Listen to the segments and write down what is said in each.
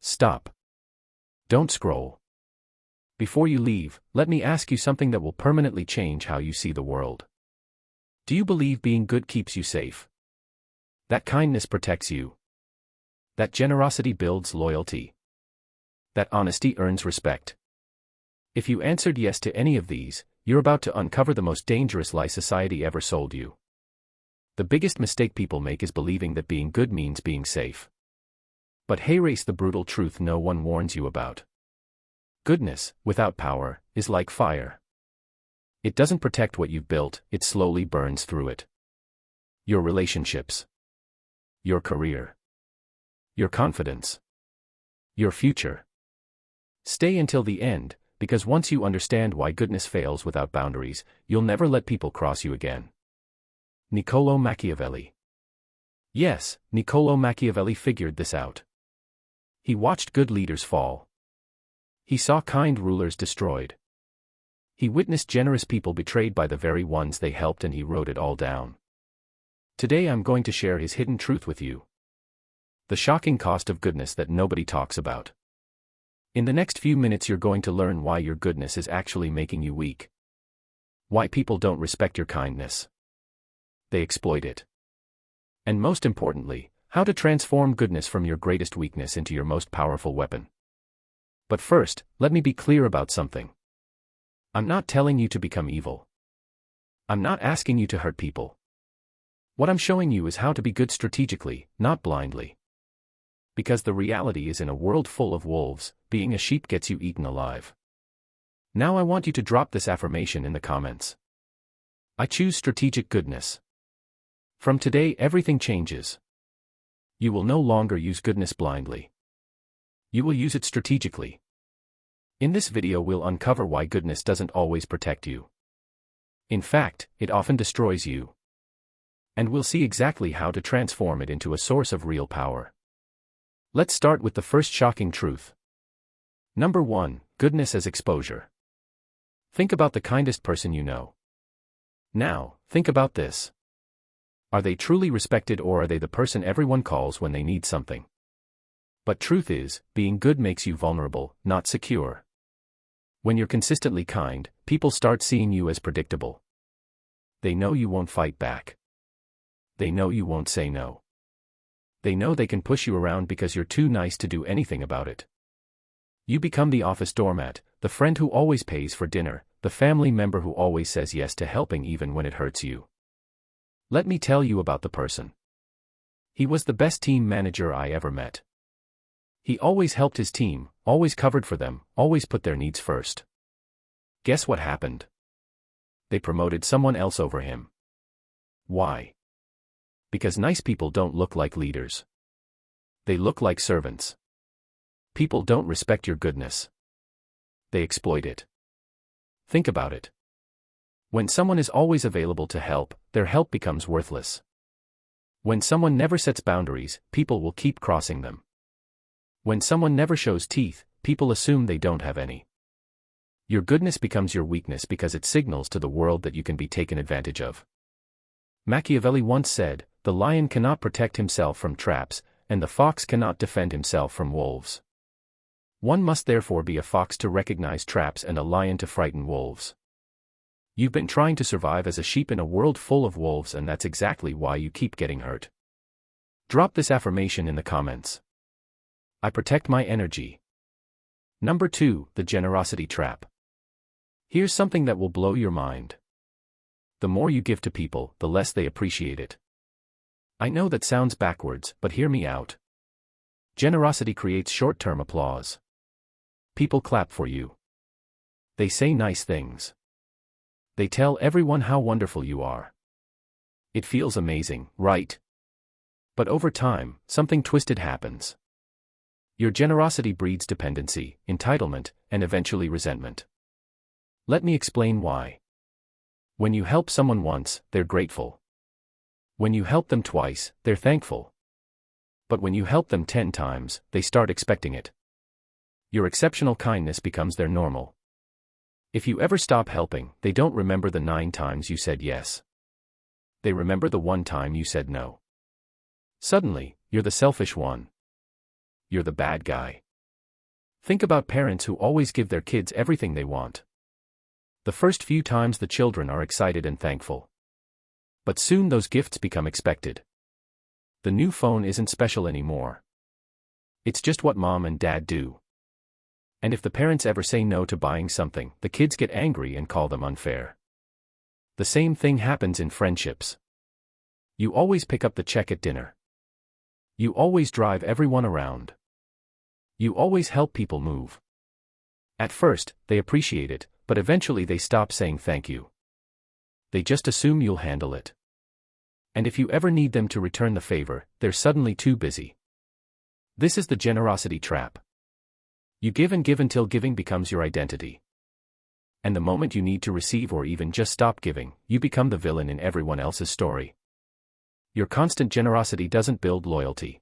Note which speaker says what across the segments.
Speaker 1: Stop. Don't scroll. Before you leave, let me ask you something that will permanently change how you see the world. Do you believe being good keeps you safe? That kindness protects you? That generosity builds loyalty? That honesty earns respect? If you answered yes to any of these, you're about to uncover the most dangerous lie society ever sold you. The biggest mistake people make is believing that being good means being safe. But here's the brutal truth no one warns you about. Goodness, without power, is like fire. It doesn't protect what you've built, it slowly burns through it. Your relationships. Your career. Your confidence. Your future. Stay until the end, because once you understand why goodness fails without boundaries, you'll never let people cross you again. Niccolò Machiavelli. Yes, Niccolò Machiavelli figured this out. He watched good leaders fall. He saw kind rulers destroyed. He witnessed generous people betrayed by the very ones they helped, and he wrote it all down. Today I'm going to share his hidden truth with you. The shocking cost of goodness that nobody talks about. In the next few minutes you're going to learn why your goodness is actually making you weak. Why people don't respect your kindness. They exploit it. And most importantly, how to transform goodness from your greatest weakness into your most powerful weapon. But first, let me be clear about something. I'm not telling you to become evil. I'm not asking you to hurt people. What I'm showing you is how to be good strategically, not blindly. Because the reality is, in a world full of wolves, being a sheep gets you eaten alive. Now I want you to drop this affirmation in the comments. I choose strategic goodness. From today everything changes. You will no longer use goodness blindly. You will use it strategically. In this video we'll uncover why goodness doesn't always protect you. In fact, it often destroys you. And we'll see exactly how to transform it into a source of real power. Let's start with the first shocking truth. Number 1, goodness as exposure. Think about the kindest person you know. Now, think about this. Are they truly respected, or are they the person everyone calls when they need something? But truth is, being good makes you vulnerable, not secure. When you're consistently kind, people start seeing you as predictable. They know you won't fight back. They know you won't say no. They know they can push you around because you're too nice to do anything about it. You become the office doormat, the friend who always pays for dinner, the family member who always says yes to helping even when it hurts you. Let me tell you about the person. He was the best team manager I ever met. He always helped his team, always covered for them, always put their needs first. Guess what happened? They promoted someone else over him. Why? Because nice people don't look like leaders. They look like servants. People don't respect your goodness. They exploit it. Think about it. When someone is always available to help, their help becomes worthless. When someone never sets boundaries, people will keep crossing them. When someone never shows teeth, people assume they don't have any. Your goodness becomes your weakness because it signals to the world that you can be taken advantage of. Machiavelli once said, "The lion cannot protect himself from traps, and the fox cannot defend himself from wolves." One must therefore be a fox to recognize traps and a lion to frighten wolves. You've been trying to survive as a sheep in a world full of wolves, and that's exactly why you keep getting hurt. Drop this affirmation in the comments. I protect my energy. Number 2, the generosity trap. Here's something that will blow your mind. The more you give to people, the less they appreciate it. I know that sounds backwards, but hear me out. Generosity creates short-term applause. People clap for you. They say nice things. They tell everyone how wonderful you are. It feels amazing, right? But over time, something twisted happens. Your generosity breeds dependency, entitlement, and eventually resentment. Let me explain why. When you help someone once, they're grateful. When you help them twice, they're thankful. But when you help them 10 times, they start expecting it. Your exceptional kindness becomes their normal. If you ever stop helping, they don't remember the 9 times you said yes. They remember the 1 time you said no. Suddenly, you're the selfish one. You're the bad guy. Think about parents who always give their kids everything they want. The first few times the children are excited and thankful. But soon those gifts become expected. The new phone isn't special anymore. It's just what mom and dad do. And if the parents ever say no to buying something, the kids get angry and call them unfair. The same thing happens in friendships. You always pick up the check at dinner. You always drive everyone around. You always help people move. At first, they appreciate it, but eventually they stop saying thank you. They just assume you'll handle it. And if you ever need them to return the favor, they're suddenly too busy. This is the generosity trap. You give and give until giving becomes your identity. And the moment you need to receive or even just stop giving, you become the villain in everyone else's story. Your constant generosity doesn't build loyalty.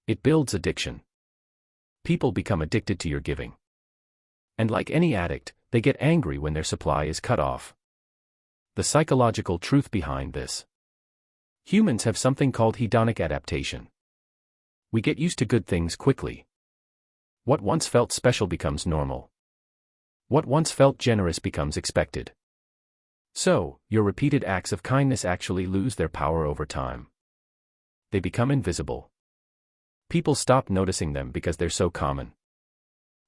Speaker 1: It builds addiction. People become addicted to your giving. And like any addict, they get angry when their supply is cut off. The psychological truth behind this. Humans have something called hedonic adaptation. We get used to good things quickly. What once felt special becomes normal. What once felt generous becomes expected. So, your repeated acts of kindness actually lose their power over time. They become invisible. People stop noticing them because they're so common.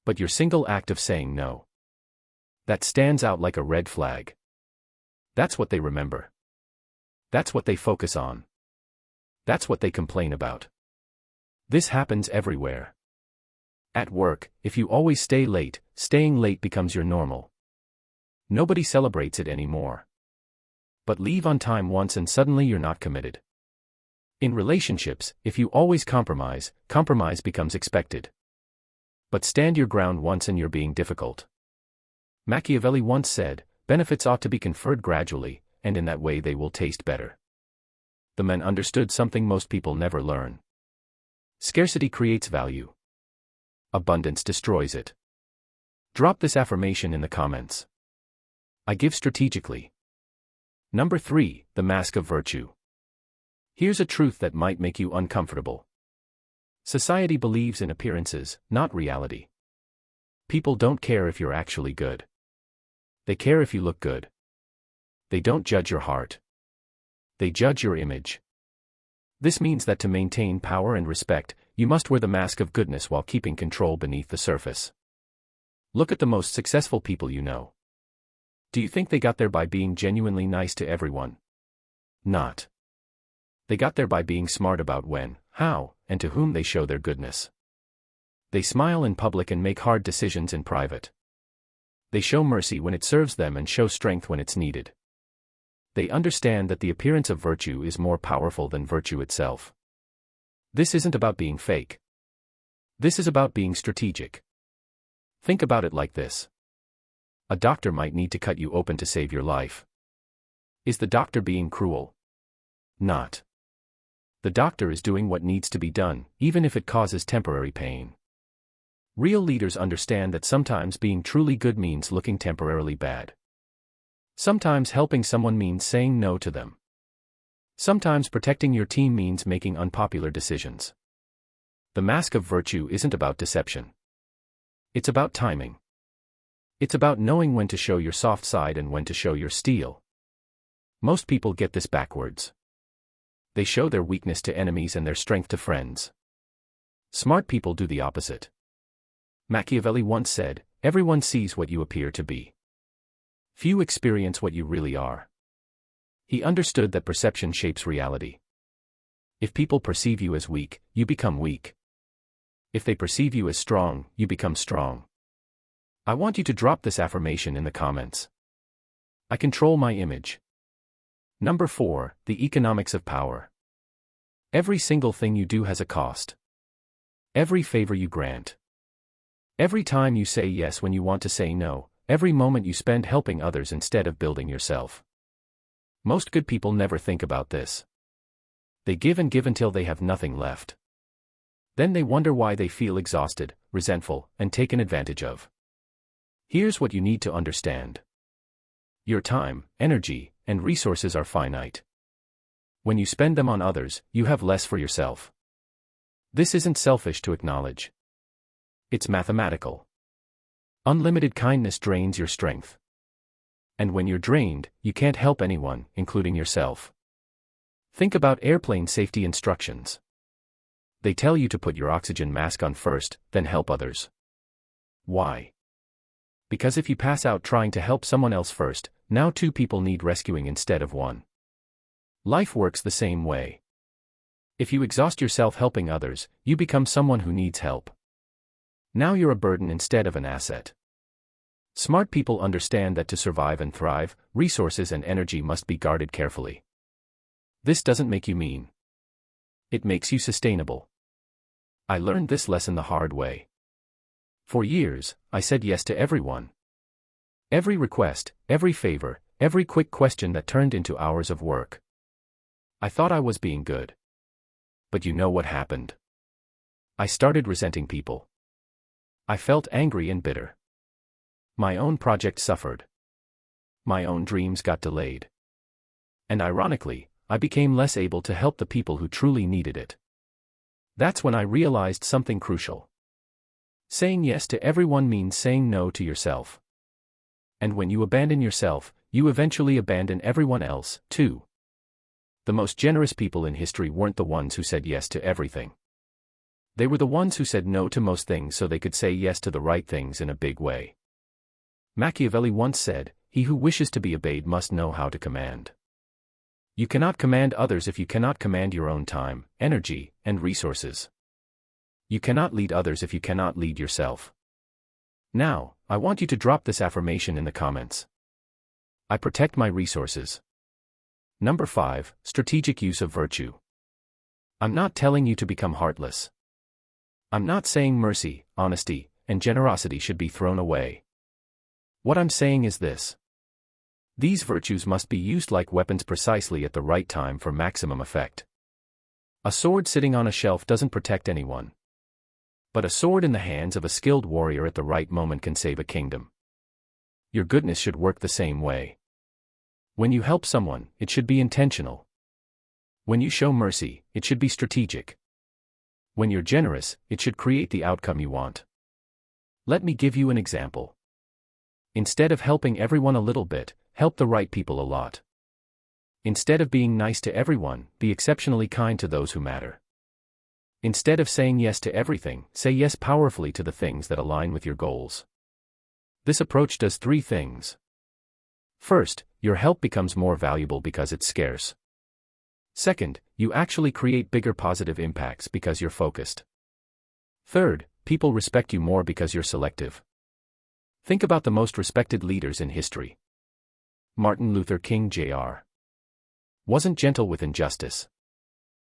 Speaker 1: But your single act of saying no, that stands out like a red flag. That's what they remember. That's what they focus on. That's what they complain about. This happens everywhere. At work, if you always stay late, staying late becomes your normal. Nobody celebrates it anymore. But leave on time once and suddenly you're not committed. In relationships, if you always compromise, compromise becomes expected. But stand your ground once and you're being difficult. Machiavelli once said, benefits ought to be conferred gradually, and in that way they will taste better. The man understood something most people never learn. Scarcity creates value. Abundance destroys it. Drop this affirmation in the comments. I give strategically. Number 3, the mask of virtue. Here's a truth that might make you uncomfortable. Society believes in appearances, not reality. People don't care if you're actually good. They care if you look good. They don't judge your heart. They judge your image. This means that to maintain power and respect, you must wear the mask of goodness while keeping control beneath the surface. Look at the most successful people you know. Do you think they got there by being genuinely nice to everyone? Not. They got there by being smart about when, how, and to whom they show their goodness. They smile in public and make hard decisions in private. They show mercy when it serves them and show strength when it's needed. They understand that the appearance of virtue is more powerful than virtue itself. This isn't about being fake. This is about being strategic. Think about it like this. A doctor might need to cut you open to save your life. Is the doctor being cruel? Not. The doctor is doing what needs to be done, even if it causes temporary pain. Real leaders understand that sometimes being truly good means looking temporarily bad. Sometimes helping someone means saying no to them. Sometimes protecting your team means making unpopular decisions. The mask of virtue isn't about deception. It's about timing. It's about knowing when to show your soft side and when to show your steel. Most people get this backwards. They show their weakness to enemies and their strength to friends. Smart people do the opposite. Machiavelli once said, everyone sees what you appear to be. Few experience what you really are. He understood that perception shapes reality. If people perceive you as weak, you become weak. If they perceive you as strong, you become strong. I want you to drop this affirmation in the comments. I control my image. Number 4, the economics of power. Every single thing you do has a cost. Every favor you grant. Every time you say yes when you want to say no, every moment you spend helping others instead of building yourself. Most good people never think about this. They give and give until they have nothing left. Then they wonder why they feel exhausted, resentful, and taken advantage of. Here's what you need to understand. Your time, energy, and resources are finite. When you spend them on others, you have less for yourself. This isn't selfish to acknowledge. It's mathematical. Unlimited kindness drains your strength. And when you're drained, you can't help anyone, including yourself. Think about airplane safety instructions. They tell you to put your oxygen mask on first, then help others. Why? Because if you pass out trying to help someone else first, now 2 people need rescuing instead of 1. Life works the same way. If you exhaust yourself helping others, you become someone who needs help. Now you're a burden instead of an asset. Smart people understand that to survive and thrive, resources and energy must be guarded carefully. This doesn't make you mean. It makes you sustainable. I learned this lesson the hard way. For years, I said yes to everyone. Every request, every favor, every quick question that turned into hours of work. I thought I was being good. But you know what happened? I started resenting people. I felt angry and bitter. My own project suffered. My own dreams got delayed. And ironically, I became less able to help the people who truly needed it. That's when I realized something crucial. Saying yes to everyone means saying no to yourself. And when you abandon yourself, you eventually abandon everyone else, too. The most generous people in history weren't the ones who said yes to everything. They were the ones who said no to most things so they could say yes to the right things in a big way. Machiavelli once said, "He who wishes to be obeyed must know how to command." You cannot command others if you cannot command your own time, energy, and resources. You cannot lead others if you cannot lead yourself. Now, I want you to drop this affirmation in the comments. I protect my resources. Number 5, strategic use of virtue. I'm not telling you to become heartless. I'm not saying mercy, honesty, and generosity should be thrown away. What I'm saying is this. These virtues must be used like weapons precisely at the right time for maximum effect. A sword sitting on a shelf doesn't protect anyone. But a sword in the hands of a skilled warrior at the right moment can save a kingdom. Your goodness should work the same way. When you help someone, it should be intentional. When you show mercy, it should be strategic. When you're generous, it should create the outcome you want. Let me give you an example. Instead of helping everyone a little bit, help the right people a lot. Instead of being nice to everyone, be exceptionally kind to those who matter. Instead of saying yes to everything, say yes powerfully to the things that align with your goals. This approach does 3 things. First, your help becomes more valuable because it's scarce. Second, you actually create bigger positive impacts because you're focused. Third, people respect you more because you're selective. Think about the most respected leaders in history. Martin Luther King Jr. wasn't gentle with injustice.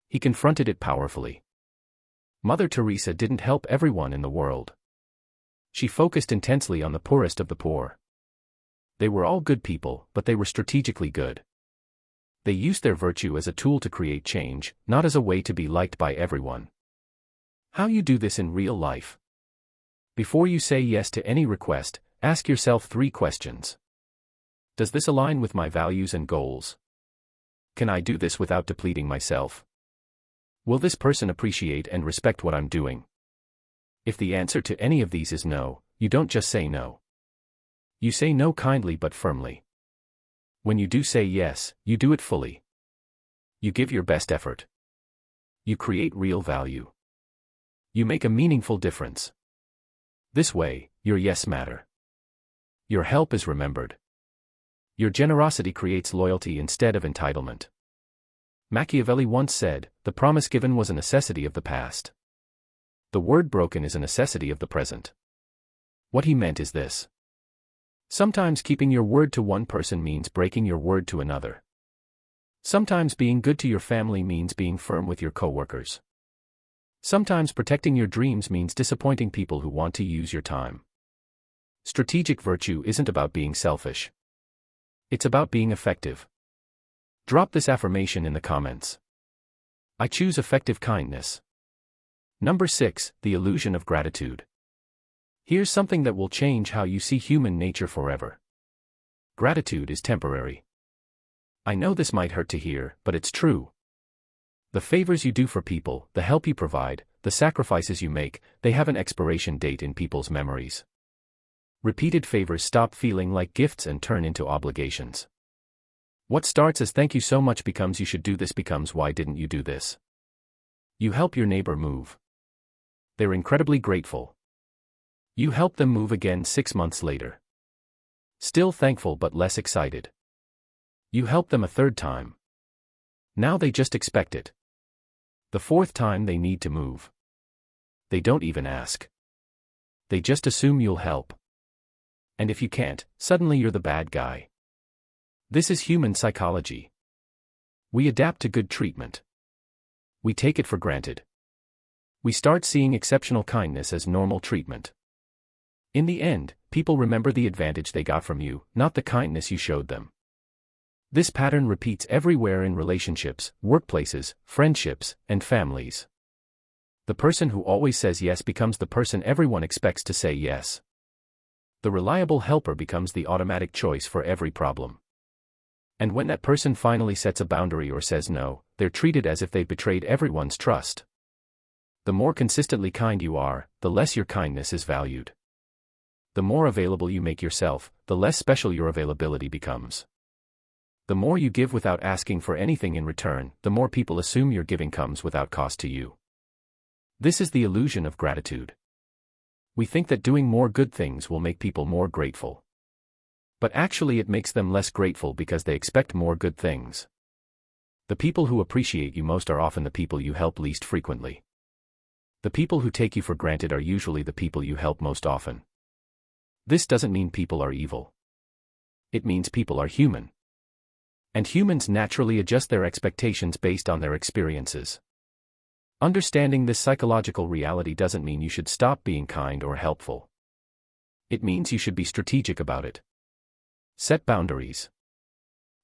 Speaker 1: He confronted it powerfully. Mother Teresa didn't help everyone in the world. She focused intensely on the poorest of the poor. They were all good people, but they were strategically good. They used their virtue as a tool to create change, not as a way to be liked by everyone. How you do this in real life? Before you say yes to any request, ask yourself 3 questions. Does this align with my values and goals? Can I do this without depleting myself? Will this person appreciate and respect what I'm doing? If the answer to any of these is no, you don't just say no. You say no kindly but firmly. When you do say yes, you do it fully. You give your best effort. You create real value. You make a meaningful difference. This way, your yes matter. Your help is remembered. Your generosity creates loyalty instead of entitlement. Machiavelli once said, "The promise given was a necessity of the past. The word broken is a necessity of the present." What he meant is this. Sometimes keeping your word to one person means breaking your word to another. Sometimes being good to your family means being firm with your coworkers. Sometimes protecting your dreams means disappointing people who want to use your time. Strategic virtue isn't about being selfish. It's about being effective. Drop this affirmation in the comments. I choose effective kindness. Number 6, the illusion of gratitude. Here's something that will change how you see human nature forever. Gratitude is temporary. I know this might hurt to hear, but it's true. The favors you do for people, the help you provide, the sacrifices you make, they have an expiration date in people's memories. Repeated favors stop feeling like gifts and turn into obligations. What starts as "thank you so much" becomes "you should do this" becomes "why didn't you do this?" You help your neighbor move. They're incredibly grateful. You help them move again 6 months later. Still thankful but less excited. You help them a third time. Now they just expect it. The fourth time they need to move. They don't even ask. They just assume you'll help. And if you can't, suddenly you're the bad guy. This is human psychology. We adapt to good treatment. We take it for granted. We start seeing exceptional kindness as normal treatment. In the end, people remember the advantage they got from you, not the kindness you showed them. This pattern repeats everywhere in relationships, workplaces, friendships, and families. The person who always says yes becomes the person everyone expects to say yes. The reliable helper becomes the automatic choice for every problem. And when that person finally sets a boundary or says no, they're treated as if they've betrayed everyone's trust. The more consistently kind you are, the less your kindness is valued. The more available you make yourself, the less special your availability becomes. The more you give without asking for anything in return, the more people assume your giving comes without cost to you. This is the illusion of gratitude. We think that doing more good things will make people more grateful. But actually it makes them less grateful because they expect more good things. The people who appreciate you most are often the people you help least frequently. The people who take you for granted are usually the people you help most often. This doesn't mean people are evil. It means people are human. And humans naturally adjust their expectations based on their experiences. Understanding this psychological reality doesn't mean you should stop being kind or helpful. It means you should be strategic about it. Set boundaries.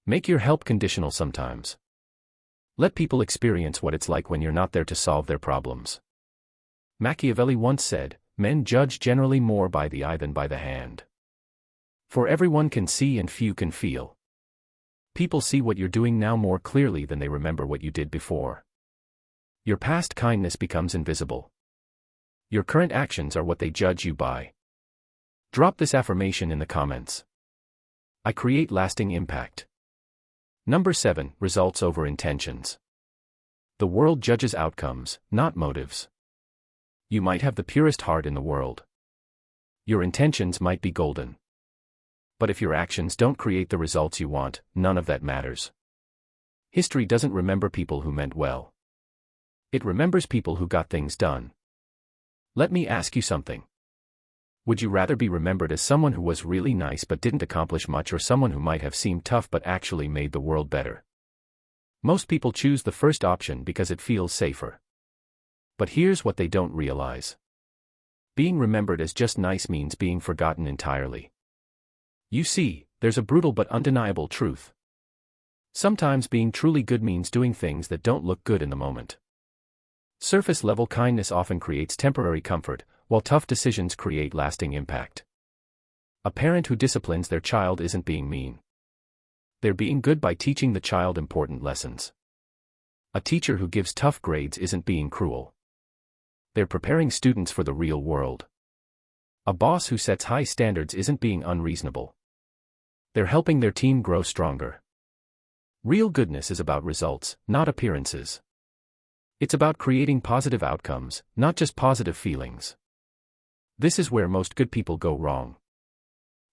Speaker 1: Make your help conditional sometimes. Let people experience what it's like when you're not there to solve their problems. Machiavelli once said, "Men judge generally more by the eye than by the hand. For everyone can see and few can feel." People see what you're doing now more clearly than they remember what you did before. Your past kindness becomes invisible. Your current actions are what they judge you by. Drop this affirmation in the comments. I create lasting impact. Number 7, results over intentions. The world judges outcomes, not motives. You might have the purest heart in the world. Your intentions might be golden. But if your actions don't create the results you want, none of that matters. History doesn't remember people who meant well. It remembers people who got things done. Let me ask you something. Would you rather be remembered as someone who was really nice but didn't accomplish much, or someone who might have seemed tough but actually made the world better? Most people choose the first option because it feels safer. But here's what they don't realize. Being remembered as just nice means being forgotten entirely. You see, there's a brutal but undeniable truth. Sometimes being truly good means doing things that don't look good in the moment. Surface-level kindness often creates temporary comfort, while tough decisions create lasting impact. A parent who disciplines their child isn't being mean. They're being good by teaching the child important lessons. A teacher who gives tough grades isn't being cruel. They're preparing students for the real world. A boss who sets high standards isn't being unreasonable. They're helping their team grow stronger. Real goodness is about results, not appearances. It's about creating positive outcomes, not just positive feelings. This is where most good people go wrong.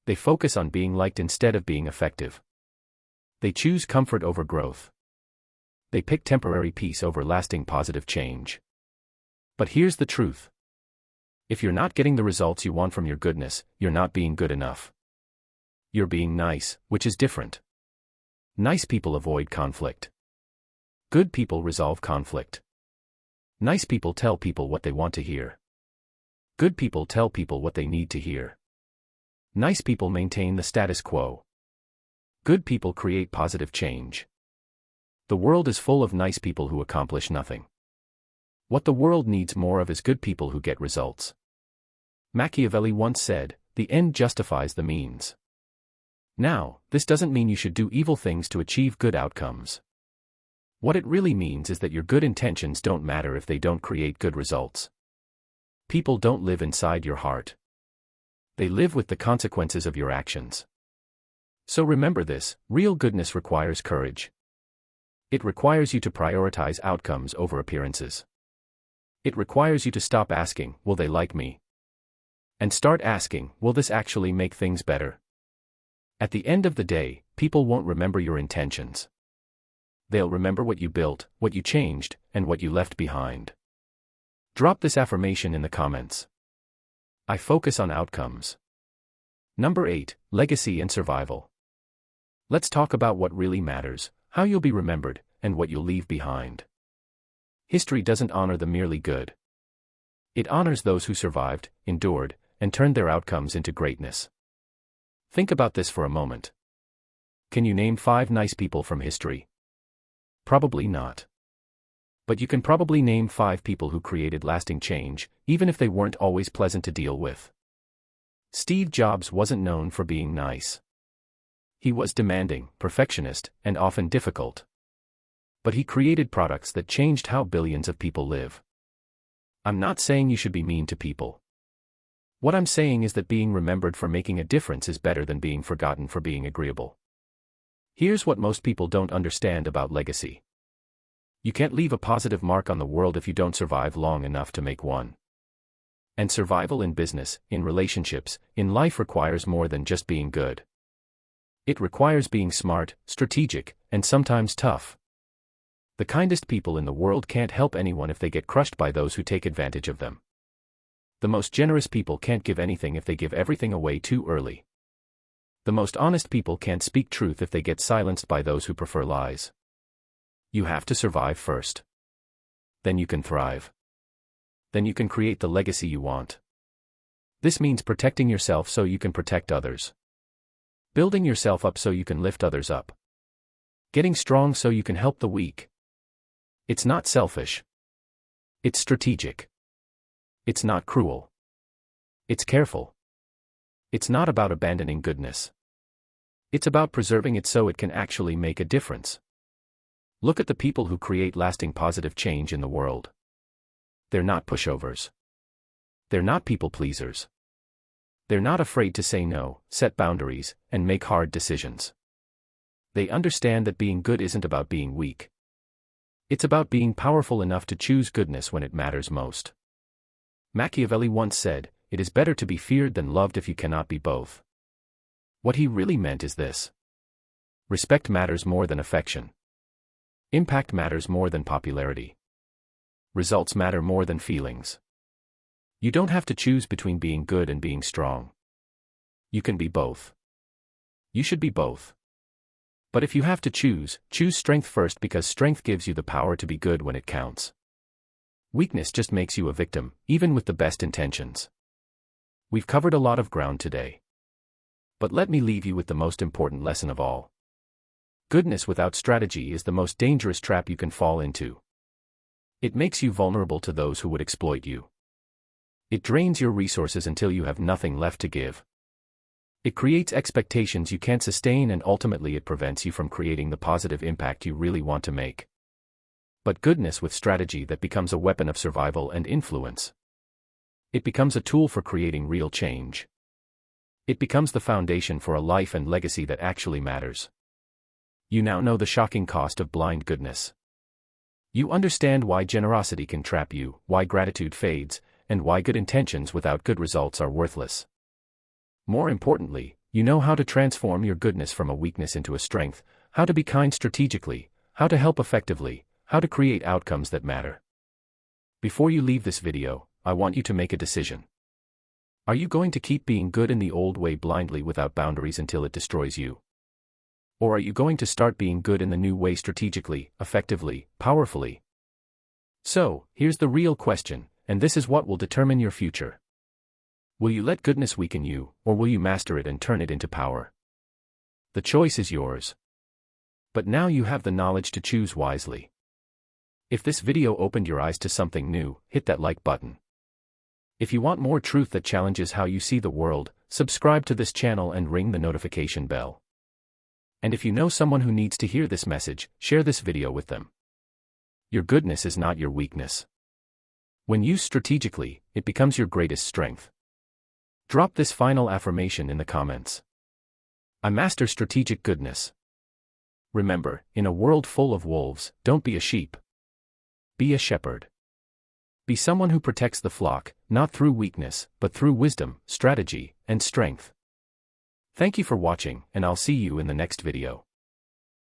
Speaker 1: They focus on being liked instead of being effective. They choose comfort over growth. They pick temporary peace over lasting positive change. But here's the truth. If you're not getting the results you want from your goodness, you're not being good enough. You're being nice, which is different. Nice people avoid conflict. Good people resolve conflict. Nice people tell people what they want to hear. Good people tell people what they need to hear. Nice people maintain the status quo. Good people create positive change. The world is full of nice people who accomplish nothing. What the world needs more of is good people who get results. Machiavelli once said, "The end justifies the means." Now, this doesn't mean you should do evil things to achieve good outcomes. What it really means is that your good intentions don't matter if they don't create good results. People don't live inside your heart. They live with the consequences of your actions. So remember this: real goodness requires courage. It requires you to prioritize outcomes over appearances. It requires you to stop asking, "Will they like me?" and start asking, "Will this actually make things better?" At the end of the day, people won't remember your intentions. They'll remember what you built, what you changed, and what you left behind. Drop this affirmation in the comments. I focus on outcomes. Number 8, legacy and survival. Let's talk about what really matters, how you'll be remembered, and what you'll leave behind. History doesn't honor the merely good. It honors those who survived, endured, and turned their outcomes into greatness. Think about this for a moment. Can you name 5 nice people from history? Probably not. But you can probably name 5 people who created lasting change, even if they weren't always pleasant to deal with. Steve Jobs wasn't known for being nice. He was demanding, perfectionist, and often difficult. But he created products that changed how billions of people live. I'm not saying you should be mean to people. What I'm saying is that being remembered for making a difference is better than being forgotten for being agreeable. Here's what most people don't understand about legacy. You can't leave a positive mark on the world if you don't survive long enough to make one. And survival in business, in relationships, in life requires more than just being good. It requires being smart, strategic, and sometimes tough. The kindest people in the world can't help anyone if they get crushed by those who take advantage of them. The most generous people can't give anything if they give everything away too early. The most honest people can't speak truth if they get silenced by those who prefer lies. You have to survive first. Then you can thrive. Then you can create the legacy you want. This means protecting yourself so you can protect others. Building yourself up so you can lift others up. Getting strong so you can help the weak. It's not selfish. It's strategic. It's not cruel. It's careful. It's not about abandoning goodness. It's about preserving it so it can actually make a difference. Look at the people who create lasting positive change in the world. They're not pushovers. They're not people pleasers. They're not afraid to say no, set boundaries, and make hard decisions. They understand that being good isn't about being weak. It's about being powerful enough to choose goodness when it matters most. Machiavelli once said, "It is better to be feared than loved if you cannot be both." What he really meant is this. Respect matters more than affection. Impact matters more than popularity. Results matter more than feelings. You don't have to choose between being good and being strong. You can be both. You should be both. But if you have to choose strength first because strength gives you the power to be good when it counts. Weakness just makes you a victim, even with the best intentions. We've covered a lot of ground today. But let me leave you with the most important lesson of all. Goodness without strategy is the most dangerous trap you can fall into. It makes you vulnerable to those who would exploit you. It drains your resources until you have nothing left to give. It creates expectations you can't sustain, and ultimately it prevents you from creating the positive impact you really want to make. But goodness with strategy, that becomes a weapon of survival and influence. It becomes a tool for creating real change. It becomes the foundation for a life and legacy that actually matters. You now know the shocking cost of blind goodness. You understand why generosity can trap you, why gratitude fades, and why good intentions without good results are worthless. More importantly, you know how to transform your goodness from a weakness into a strength, how to be kind strategically, how to help effectively, how to create outcomes that matter. Before you leave this video, I want you to make a decision. Are you going to keep being good in the old way blindly without boundaries until it destroys you? Or are you going to start being good in the new way strategically, effectively, powerfully? So, here's the real question, and this is what will determine your future. Will you let goodness weaken you, or will you master it and turn it into power? The choice is yours. But now you have the knowledge to choose wisely. If this video opened your eyes to something new, hit that like button. If you want more truth that challenges how you see the world, subscribe to this channel and ring the notification bell. And if you know someone who needs to hear this message, share this video with them. Your goodness is not your weakness. When used strategically, it becomes your greatest strength. Drop this final affirmation in the comments. I master strategic goodness. Remember, in a world full of wolves, don't be a sheep. Be a shepherd. Be someone who protects the flock, not through weakness, but through wisdom, strategy, and strength. Thank you for watching, and I'll see you in the next video.